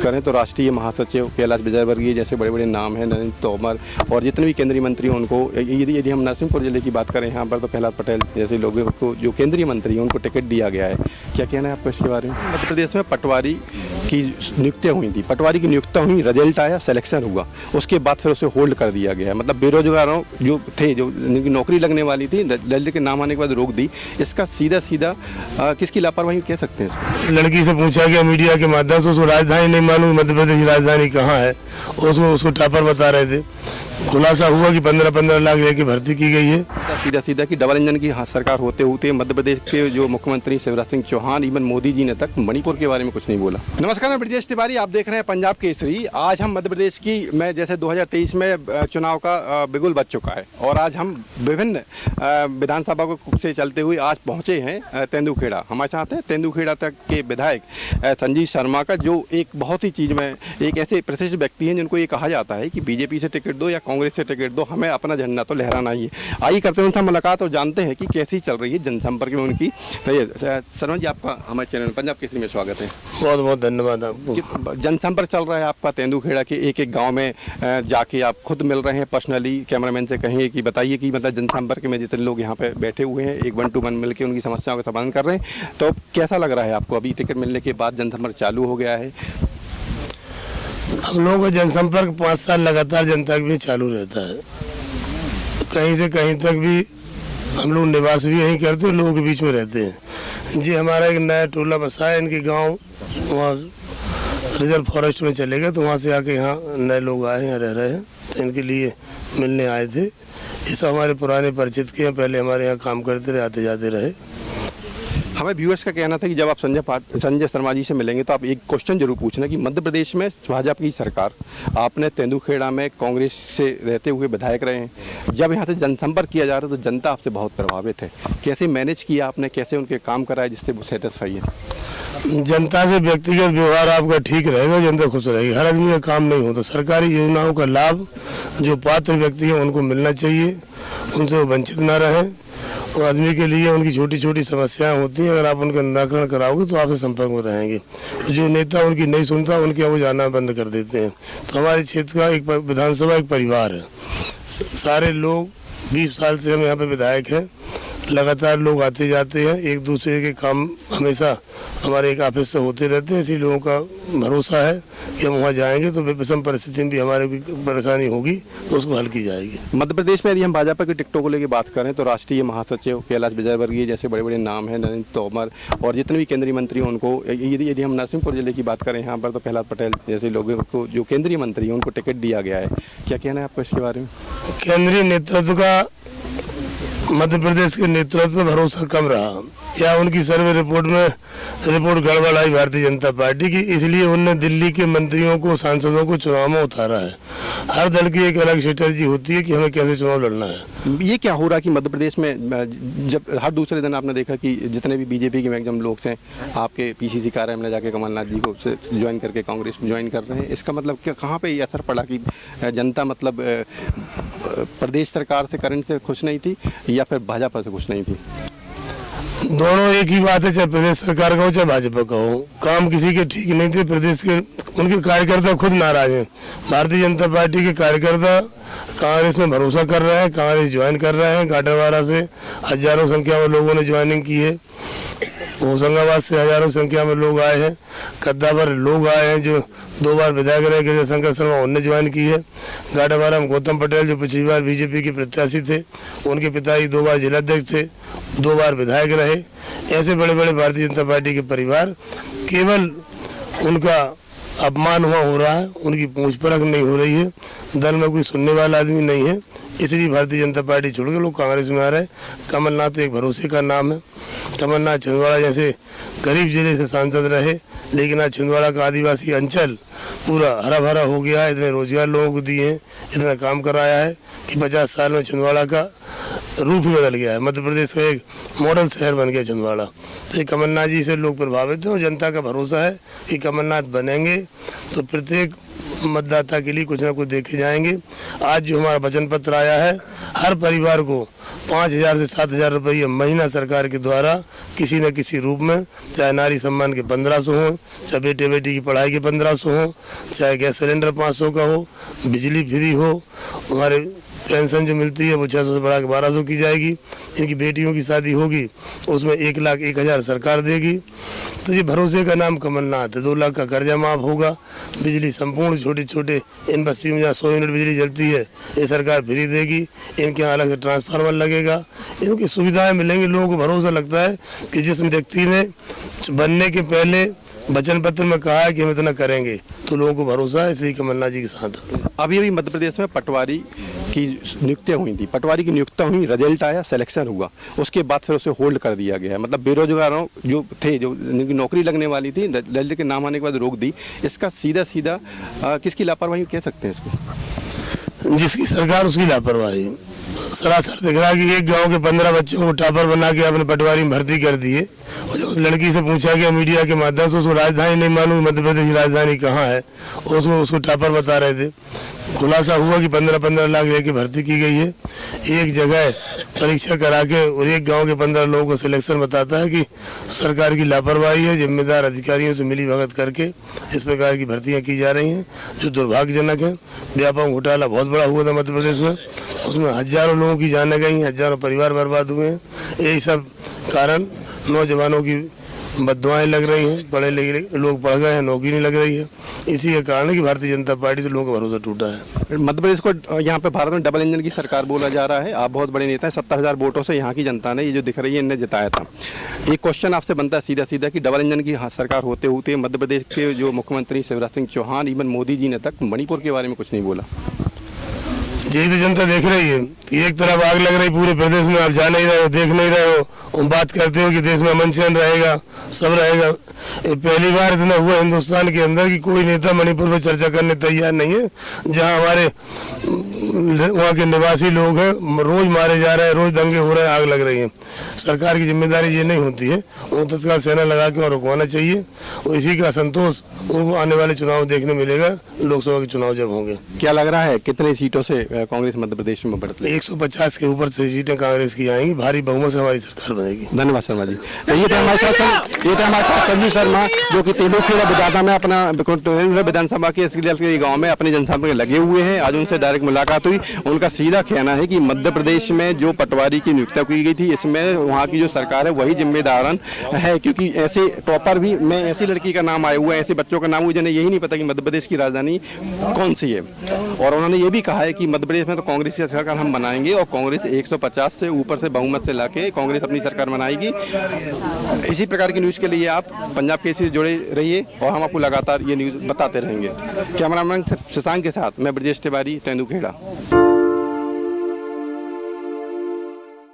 करें तो राष्ट्रीय महासचिव कैलाश विजयवर्गीय जैसे बड़े बड़े नाम हैं, नरेंद्र तोमर और जितने भी केंद्रीय मंत्री हैं उनको, यदि हम नरसिंहपुर जिले की बात करें यहाँ पर तो प्रहलाद पटेल जैसे लोगों को जो केंद्रीय मंत्री हैं उनको टिकट दिया गया है। क्या कहना है आपको इसके बारे में? मध्य प्रदेश में पटवारी की नियुक्तियाँ हुई थी, पटवारी की नियुक्ति हुई, रिजल्ट आया, सिलेक्शन हुआ, उसके बाद फिर उसे होल्ड कर दिया गया है। मतलब बेरोजगारों जो थे, जो जिनकी नौकरी लगने वाली थी, रिजल्ट के नाम आने के बाद रोक दी। इसका सीधा सीधा किसकी लापरवाही कह सकते हैं? लड़की से पूछा गया मीडिया के माध्यम से, उसको राजधानी नहीं मालूम, मध्य प्रदेश की राजधानी कहाँ है, उसको टापर बता रहे थे। खुलासा हुआ कि 15-15 लाख लेके भर्ती की गई है। सीधा सीधा कि डबल इंजन की सरकार होते होते मध्य प्रदेश के जो मुख्यमंत्री शिवराज सिंह चौहान, इवन मोदी जी ने तक मणिपुर के बारे में कुछ नहीं बोला। नमस्कार, मैं ब्रजेश तिवारी, आप देख रहे हैं पंजाब केसरी। आज हम मध्य प्रदेश की, मैं जैसे 2023 में चुनाव का बिगुल बज चुका है और आज हम विभिन्न विधानसभा से चलते हुए आज पहुंचे हैं तेंदुखेड़ा। हमारे साथ हैं तेंदुखेड़ा तक के विधायक संजीव शर्मा का, जो एक बहुत ही चीज़ में एक ऐसे प्रतिष्ठित व्यक्ति हैं जिनको ये कहा जाता है कि बीजेपी से टिकट दो या कांग्रेस से टिकट दो, हमें अपना झंडा तो लहराना ही है। आइए करते हैं उनसे मुलाकात और जानते हैं कि कैसी चल रही है जनसंपर्क में उनकी। तो ये शर्मा जी, आपका हमारे चैनल पंजाब केसरी में स्वागत है। बहुत बहुत धन्यवाद आपको। जनसंपर्क चल रहा है आपका तेंदुखेड़ा के एक एक गांव में जाके आप खुद मिल रहे हैं पर्सनली। कैमरामैन से कहेंगे कि बताइए कि मतलब जनसंपर्क में जितने लोग यहाँ पे बैठे हुए हैं, एक 1 to 1 मिल के उनकी समस्याओं का समाधान कर रहे हैं, तो कैसा लग रहा है आपको? अभी टिकट मिलने के बाद जनसंपर्क चालू हो गया है। हम लोगों का जनसंपर्क 5 साल लगातार जनता भी चालू रहता है। कहीं से कहीं तक भी हम लोग निवास भी यहीं करते हैं, लोगों के बीच में रहते हैं। जी, हमारा एक नया टोला बसा है, इनके गांव वहाँ रिजर्व फॉरेस्ट में चलेगा, तो वहाँ से आके यहाँ नए लोग आए हैं, रह रहे हैं, तो इनके लिए मिलने आए थे। ये सब हमारे पुराने परिचित के हैं, पहले हमारे यहाँ काम करते रहे, आते जाते रहे। हमें व्यूअर्स का कहना था कि जब आप संजय शर्मा जी से मिलेंगे तो आप एक क्वेश्चन जरूर पूछना कि मध्य प्रदेश में भाजपा की सरकार, आपने तेंदुखेड़ा में कांग्रेस से रहते हुए विधायक रहे हैं, जब यहाँ से जनसंपर्क किया जा रहा है तो जनता आपसे बहुत प्रभावित है। कैसे मैनेज किया आपने, कैसे उनके काम कराए जिससे वो सेटिस्फाई है? जनता से व्यक्तिगत व्यवहार आपका ठीक रहेगा, जनता खुश रहेगी। हर आदमी का काम नहीं होता। सरकारी योजनाओं का लाभ जो पात्र व्यक्ति हैं उनको मिलना चाहिए, उनसे वो वंचित न रहें। और आदमी के लिए उनकी छोटी छोटी समस्याएं होती हैं, अगर आप उनका निराकरण कराओगे तो आपसे संपर्क में रहेंगे। जो नेता उनकी नहीं सुनता, उनके यहाँ वो जाना बंद कर देते हैं। तो हमारे क्षेत्र का एक विधानसभा एक परिवार है। सारे लोग 20 साल से हम यहाँ पे विधायक हैं, लगातार लोग आते जाते हैं, एक दूसरे के काम हमेशा हमारे एक ऑफिस से होते रहते हैं। इसी लोगों का भरोसा है कि हम वहाँ जाएंगे तो विषम परिस्थिति में भी हमारे कोई परेशानी होगी तो उसको हल की जाएगी। मध्य प्रदेश में यदि हम भाजपा की टिकटों को लेकर बात करें तो राष्ट्रीय महासचिव कैलाश विजयवर्गीय जैसे बड़े बड़े नाम हैं, नरेंद्र तोमर और जितने भी केंद्रीय मंत्री हैं उनको, यदि हम नरसिंहपुर जिले की बात करें यहाँ पर तो प्रहलाद पटेल जैसे लोगों को, जो केंद्रीय मंत्री हैं, उनको टिकट दिया गया है। क्या कहना है आपको इसके बारे में? केंद्रीय नेतृत्व का मध्य प्रदेश के नेतृत्व में भरोसा कम रहा, या उनकी सर्वे रिपोर्ट में रिपोर्ट गड़बड़ आई भारतीय जनता पार्टी की, इसलिए उनने दिल्ली के मंत्रियों को, सांसदों को चुनाव में उतारा है। हर दल की एक अलग स्ट्रेटजी होती है कि हमें कैसे चुनाव लड़ना है। ये क्या हो रहा कि मध्य प्रदेश में जब हर दूसरे दिन आपने देखा कि जितने भी बीजेपी के मैक्सिमम लोग हैं आपके पीसीसी कार्यालय में जाके कमलनाथ जी को ज्वाइन करके कांग्रेस में ज्वाइन कर रहे हैं। इसका मतलब क्या, कहाँ पे ये असर पड़ा कि जनता मतलब प्रदेश सरकार से, करंट से खुश नहीं थी या फिर भाजपा से खुश नहीं थी? दोनों एक ही बात है, चाहे प्रदेश सरकार का हो चाहे भाजपा का हो। काम किसी के ठीक नहीं थे। प्रदेश के उनके कार्यकर्ता खुद नाराज हैं। भारतीय जनता पार्टी के कार्यकर्ता कांग्रेस में भरोसा कर रहे हैं, कांग्रेस ज्वाइन कर रहे हैं। गाडरवारा से हजारों संख्या में लोगों ने ज्वाइनिंग की है, होशंगाबाद से हजारों संख्या में लोग आए हैं, कद्दावर लोग आए हैं जो 2 बार विधायक रहे गिरिजा शंकर शर्मा, उनने ज्वाइन की है। गाडरवारा में गौतम पटेल जो पिछली बार बीजेपी के प्रत्याशी थे, उनके पिताजी 2 बार जिलाध्यक्ष थे, 2 बार विधायक रहे। ऐसे बड़े बड़े भारतीय जनता पार्टी के परिवार, केवल उनका अपमान हुआ हो रहा है, उनकी पूछ परख नहीं हो रही है। दल में कोई सुनने वाला आदमी नहीं है, इसलिए भारतीय जनता पार्टी छोड़ के लोग कांग्रेस में आ रहे हैं। कमलनाथ एक भरोसे का नाम है। कमलनाथ छिंदवाड़ा जैसे गरीब जिले से सांसद रहे, लेकिन आज छिंदवाड़ा का आदिवासी अंचल पूरा हरा भरा हो गया है। इतने रोजगार लोगों को दिए हैं, इतना काम कराया है कि 50 साल में छिंदवाड़ा का रूप ही बदल गया है। मध्य प्रदेश का एक मॉडल शहर बन गया छिंदवाड़ा। तो ये कमलनाथ जी से लोग प्रभावित हैं और जनता का भरोसा है कि कमलनाथ बनेंगे तो प्रत्येक मतदाता के लिए कुछ ना कुछ देखे जाएंगे। आज जो हमारा वचन पत्र आया है, हर परिवार को 5,000 से 7,000 रुपये महीना सरकार के द्वारा किसी न किसी रूप में, चाहे नारी सम्मान के 1,500 हो, चाहे बेटे बेटी की पढ़ाई के 1,500 हो, चाहे गैस सिलेंडर 500 का हो, बिजली फ्री हो, हमारे पेंशन जो मिलती है वो 600 से बढ़ा के 1,200 की जाएगी। इनकी बेटियों की शादी होगी उसमें 1,01,000 सरकार देगी। तो ये भरोसे का नाम कमलनाथ है। 2 लाख का कर्जा माफ होगा। बिजली संपूर्ण छोटे छोटे इन बस्तियों में जहाँ 100 यूनिट बिजली जलती है ये सरकार फ्री देगी। इनके यहाँ अलग से ट्रांसफार्मर लगेगा। इनकी सुविधाएं मिलेंगी। लोगों को भरोसा लगता है कि जिस व्यक्ति ने बनने के पहले वचन पत्र में कहा है कि हम इतना करेंगे, तो लोगों को भरोसा है, इसलिए कमलनाथ जी के साथ है। अभी मध्य प्रदेश में पटवारी की नियुक्तियां हुई थी, पटवारी की नियुक्तियां हुई, रिजल्ट आया, सिलेक्शन हुआ, उसके बाद फिर उसे होल्ड कर दिया गया है। मतलब बेरोजगारों जो थे, जो नौकरी लगने वाली थी, रिजल्ट के नाम आने के बाद रोक दी। इसका सीधा सीधा किसकी लापरवाही कह सकते हैं इसको? जिसकी सरकार उसकी लापरवाही। सरासर दिख रहा है कि एक गांव के 15 बच्चों को टॉपर बना के अपने पटवारी में भर्ती कर दिए। और जब लड़की से पूछा गया मीडिया के माध्यम से, उसको राजधानी नहीं मालूम मध्य प्रदेश की राजधानी कहाँ है, उसको टॉपर बता रहे थे। खुलासा हुआ कि 15-15 लाख लेके भर्ती की गई है। एक जगह परीक्षा करा के और एक गांव के 15 लोगों को सिलेक्शन बताता है कि सरकार की लापरवाही है। जिम्मेदार अधिकारियों से मिली भगत करके इस प्रकार की भर्तियां की जा रही हैं, जो दुर्भाग्यजनक है। व्यापक घोटाला बहुत बड़ा हुआ था मध्य प्रदेश में, उसमें हजारों लोगों की जानें गई, हजारों परिवार बर्बाद हुए हैं। यही सब कारण नौजवानों की बददुआएं लग रही हैं। पढ़े लिखे लोग पढ़ गए हैं, नौकरी नहीं लग रही है। इसी के कारण है कि भारतीय जनता पार्टी से लोगों का भरोसा टूटा है। मध्य प्रदेश को यहाँ पे भारत में डबल इंजन की सरकार बोला जा रहा है। आप बहुत बड़े नेता हैं, 70,000 वोटों से यहाँ की जनता ने ये जो दिख रही है इन्हें जिताया था। एक क्वेश्चन आपसे बनता है सीधा सीधा कि डबल इंजन की सरकार होते होते मध्य प्रदेश के जो मुख्यमंत्री शिवराज सिंह चौहान, इवन मोदी जी ने तक मणिपुर के बारे में कुछ नहीं बोला। यही तो जनता देख रही है कि एक तरफ आग लग रही पूरे प्रदेश में, आप जा नहीं रहे हो, देख नहीं रहे हो, और बात करते हो कि देश में अमन चैन रहेगा, सब रहेगा। पहली बार इतना हुआ हिंदुस्तान के अंदर कि कोई नेता मणिपुर में चर्चा करने तैयार नहीं है, जहां हमारे वहाँ के निवासी लोग हैं, रोज मारे जा रहे हैं, रोज दंगे हो रहे हैं, आग लग रही है। सरकार की जिम्मेदारी ये नहीं होती है, उनको तत्काल सेना लगा के वहाँ रुकवाना चाहिए। और इसी का संतोष उनको आने वाले चुनाव देखने मिलेगा, लोकसभा के चुनाव जब होंगे। क्या लग रहा है कितने सीटों से कांग्रेस मध्य प्रदेश में बढ़ती? 150 के ऊपर से सीटें कांग्रेस की आएंगी। भारी बहुमत से हमारी सरकार बनेगी। धन्यवाद शर्मा जी। तो ये थे हमारे साथ संजू शर्मा, जो कि तेलुखेड़ा विधाता में अपना विधानसभा के गाँव में अपने जनसभा में लगे हुए हैं। आज उनसे डायरेक्ट मुलाकात हुई। उनका सीधा कहना है कि मध्य प्रदेश में जो पटवारी की नियुक्ति की गई थी, इसमें वहाँ की जो सरकार है वही जिम्मेदार है, क्योंकि ऐसे टॉपर भी, मैं ऐसी लड़की का नाम आया हुआ है, ऐसे बच्चों का नाम हुआ जिन्हें यही नहीं पता कि मध्य प्रदेश की राजधानी कौन सी है। और उन्होंने ये भी कहा है कि मध्य प्रदेश में तो कांग्रेस की सरकार हम बनाएंगे, और कांग्रेस 150 से ऊपर से बहुमत से लाके कांग्रेस अपनी सरकार बनाएगी। इसी प्रकार की न्यूज़ के लिए आप पंजाब केसरी से जुड़े रहिए और हम आपको लगातार ये न्यूज़ बताते रहेंगे। कैमरामैन शशांक के साथ मैं ब्रजेश तिवारी, तेंदुखेड़ा।